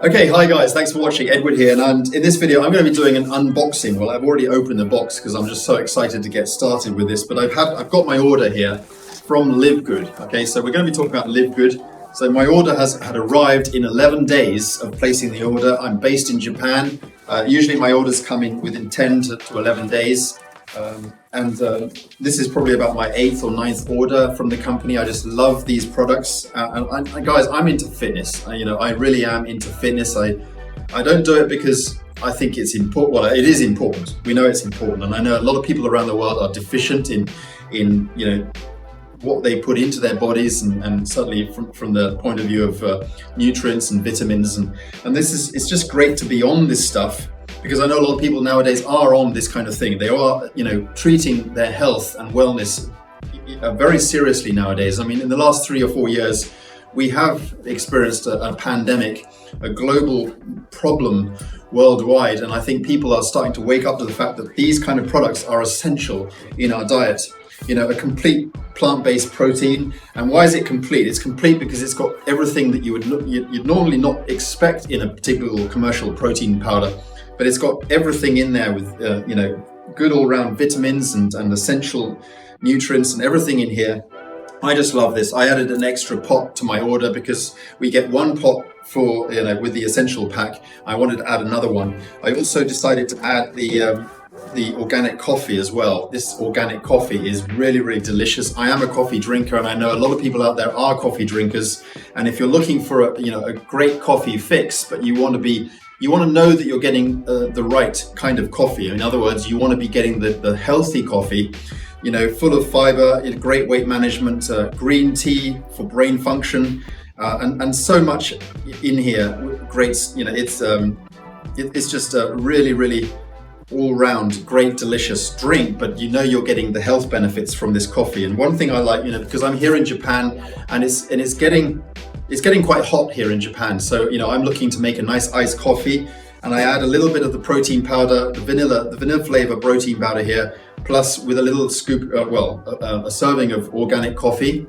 Okay, hi guys, thanks for watching. Edward here, and in this video I'm going to be doing an unboxing. Well, I've already opened the box because I'm just so excited to get started with this, but I've got my order here from LiveGood. Okay, so we're going to be talking about LiveGood. So my order had arrived in 11 days of placing the order. I'm based in Japan. Usually my orders come in within 10 to 11 days. This is probably about my 8th or 9th order from the company. I just love these products. Guys, I'm into fitness. I really am into fitness. I don't do it because I think it's important. Well, it is important. We know it's important. And I know a lot of people around the world are deficient in what they put into their bodies, and certainly from the point of view of nutrients and vitamins. And it's just great to be on this stuff, because I know a lot of people nowadays are on this kind of thing. They are, treating their health and wellness very seriously nowadays. I mean, in the last 3 or 4 years, we have experienced a pandemic, a global problem worldwide. And I think people are starting to wake up to the fact that these kind of products are essential in our diet. A complete plant-based protein. And why is it complete? It's complete because it's got everything that you'd normally not expect in a particular commercial protein powder. But it's got everything in there with, good all-round vitamins and essential nutrients and everything in here. I just love this. I added an extra pot to my order because we get one pot for, with the essential pack. I wanted to add another one. I also decided to add the organic coffee as well. This organic coffee is really, really delicious. I am a coffee drinker, and I know a lot of people out there are coffee drinkers. And if you're looking for a great coffee fix, but you want to know that you're getting the right kind of coffee. In other words, you want to be getting the healthy coffee, full of fiber, great weight management, green tea for brain function, and so much in here. Great, it's just a really, really all-round great delicious drink, but you're getting the health benefits from this coffee. And one thing I like, because I'm here in Japan, and it's getting quite hot here in Japan. So, I'm looking to make a nice iced coffee, and I add a little bit of the protein powder, the vanilla flavor protein powder here, plus with a little scoop, a serving of organic coffee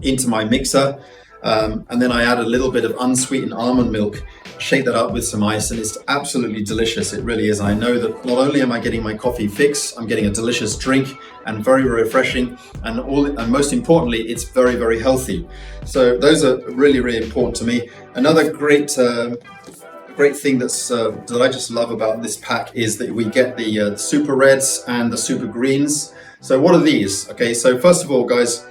into my mixer. And then I add a little bit of unsweetened almond milk, shake that up with some ice, and it's absolutely delicious. It really is. I know that not only am I getting my coffee fix, I'm getting a delicious drink and very, very refreshing, and most importantly, it's very, very healthy. So those are really, really important to me. Another great thing that I just love about this pack is that we get the super reds and the super greens. So what are these? Okay, so first of all, guys,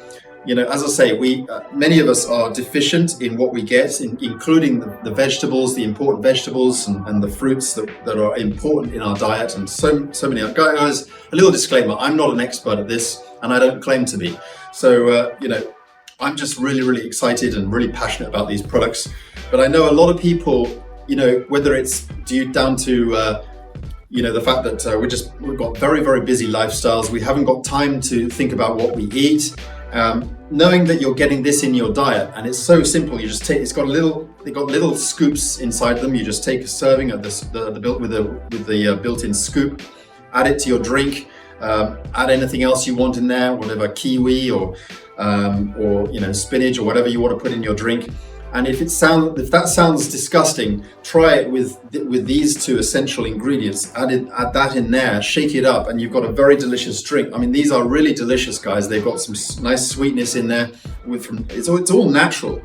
as I say, many of us are deficient in what we get, including the vegetables, the important vegetables and the fruits that are important in our diet, and so many. Guys, a little disclaimer: I'm not an expert at this, and I don't claim to be. So I'm just really, really excited and really passionate about these products. But I know a lot of people, whether it's down to the fact that we've got very, very busy lifestyles, we haven't got time to think about what we eat. Knowing that you're getting this in your diet, and it's so simple. You just take. They've got little scoops inside them. You just take a serving of this, with the built-in scoop. Add it to your drink. Add anything else you want in there, whatever kiwi or spinach or whatever you want to put in your drink. And if that sounds disgusting, try it with these two essential ingredients. Add that in there, shake it up, and you've got a very delicious drink. I mean, these are really delicious, guys. They've got some nice sweetness in there. It's all natural,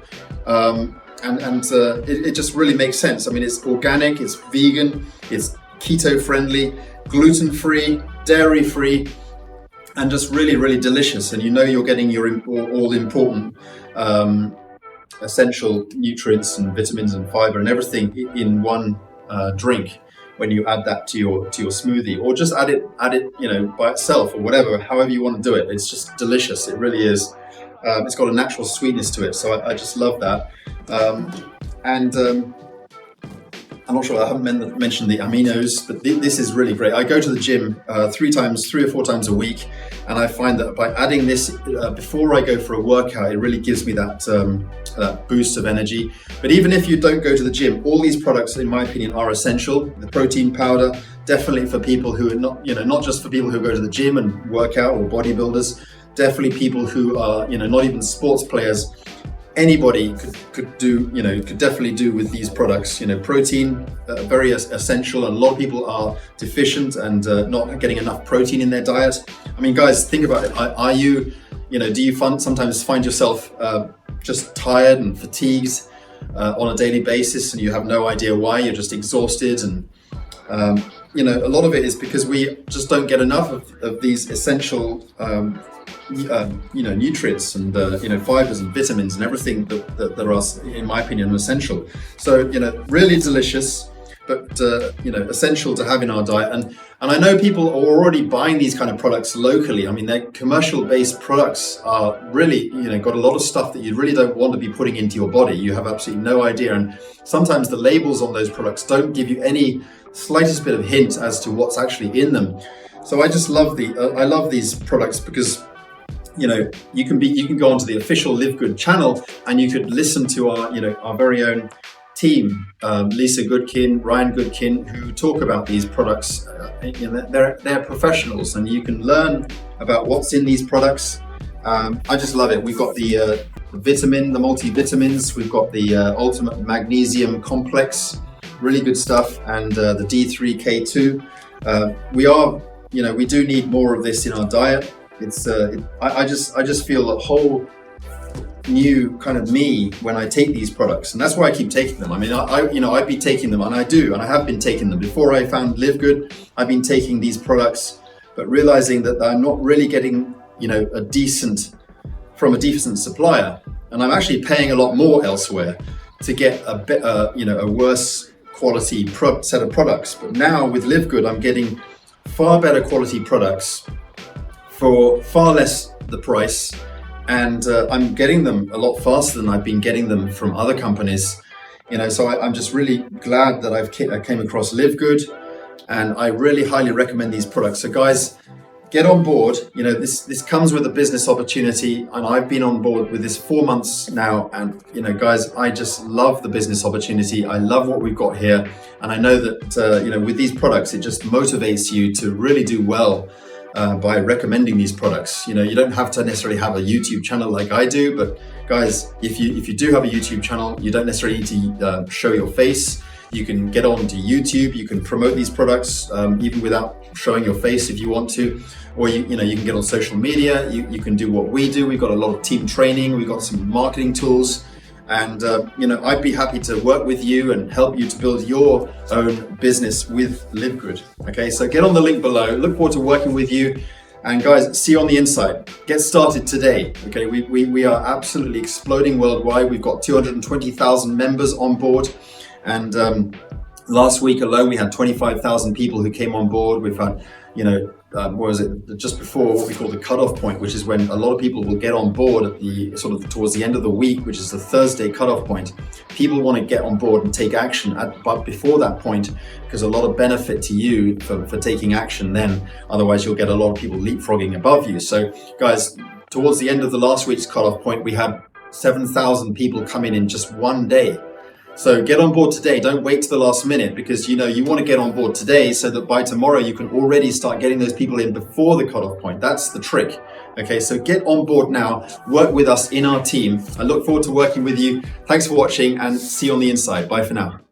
and it just really makes sense. I mean, it's organic, it's vegan, it's keto-friendly, gluten-free, dairy-free, and just really, really delicious. And you're getting your all important essential nutrients and vitamins and fiber and everything in one drink when you add that to your smoothie, or just add it by itself, or whatever, however you want to do it. It's just delicious. It really is. It's got a natural sweetness to it, so I just love that. I'm not sure, I haven't mentioned the Aminos, but this is really great. I go to the gym 3 or 4 times a week, and I find that by adding this before I go for a workout, it really gives me that boost of energy. But even if you don't go to the gym, all these products, in my opinion, are essential. The protein powder, definitely for people who are not just for people who go to the gym and work out, or bodybuilders, definitely people who are, not even sports players. anybody could do, could definitely do with these products. Protein, very essential, and a lot of people are deficient and not getting enough protein in their diet. I mean, guys, think about it. Are you, do you sometimes find yourself just tired and fatigued on a daily basis, and you have no idea why? You're just exhausted, and a lot of it is because we just don't get enough of these essential nutrients and fibers and vitamins and everything that are, in my opinion, essential. So really delicious, but essential to have in our diet. And I know people are already buying these kind of products locally. I mean, they're commercial-based products are really got a lot of stuff that you really don't want to be putting into your body. You have absolutely no idea, and sometimes the labels on those products don't give you any slightest bit of hint as to what's actually in them. So I just love I love these products because you can go onto the official LiveGood channel and you could listen to our very own team, Lisa Goodkin, Ryan Goodkin, who talk about these products. They're professionals, and you can learn about what's in these products. I just love it. We've got the vitamin, the multivitamins. We've got the ultimate magnesium complex, really good stuff, and the D3 K2. We do need more of this in our diet. It's I just feel a whole new kind of me when I take these products, and that's why I keep taking them. I mean, I'd be taking them, and I have been taking them before I found LiveGood. I've been taking these products, but realizing that I'm not really getting from a decent supplier, and I'm actually paying a lot more elsewhere to get a worse quality set of products. But now with LiveGood, I'm getting far better quality products for far less the price, and I'm getting them a lot faster than I've been getting them from other companies. So I'm just really glad that I came across LiveGood, and I really highly recommend these products. So guys, get on board. This comes with a business opportunity, and I've been on board with this 4 months now, and guys, I just love the business opportunity. I love what we've got here, and I know that with these products, it just motivates you to really do well by recommending these products. You don't have to necessarily have a YouTube channel like I do, but guys, if you do have a YouTube channel, you don't necessarily need to show your face. You can get onto YouTube, you can promote these products even without showing your face if you want to, or you can get on social media. You can do what we do. We've got a lot of team training, we've got some marketing tools, and I'd be happy to work with you and help you to build your own business with LiveGood. Okay, so get on the link below. Look forward to working with you, and guys, see you on the inside. Get started today. Okay, we are absolutely exploding worldwide. We've got 220,000 members on board, and last week alone we had 25,000 people who came on board. We've had just before what we call the cutoff point, which is when a lot of people will get on board at the towards the end of the week, which is the Thursday cutoff point. People want to get on board and take action but before that point, because a lot of benefit to you for taking action then. Otherwise you'll get a lot of people leapfrogging above you. So guys, towards the end of the last week's cutoff point, we had 7,000 people come in just one day. So get on board today. Don't wait to the last minute, because you want to get on board today so that by tomorrow you can already start getting those people in before the cutoff point. That's the trick. Okay, so get on board now. Work with us in our team. I look forward to working with you. Thanks for watching, and see you on the inside. Bye for now.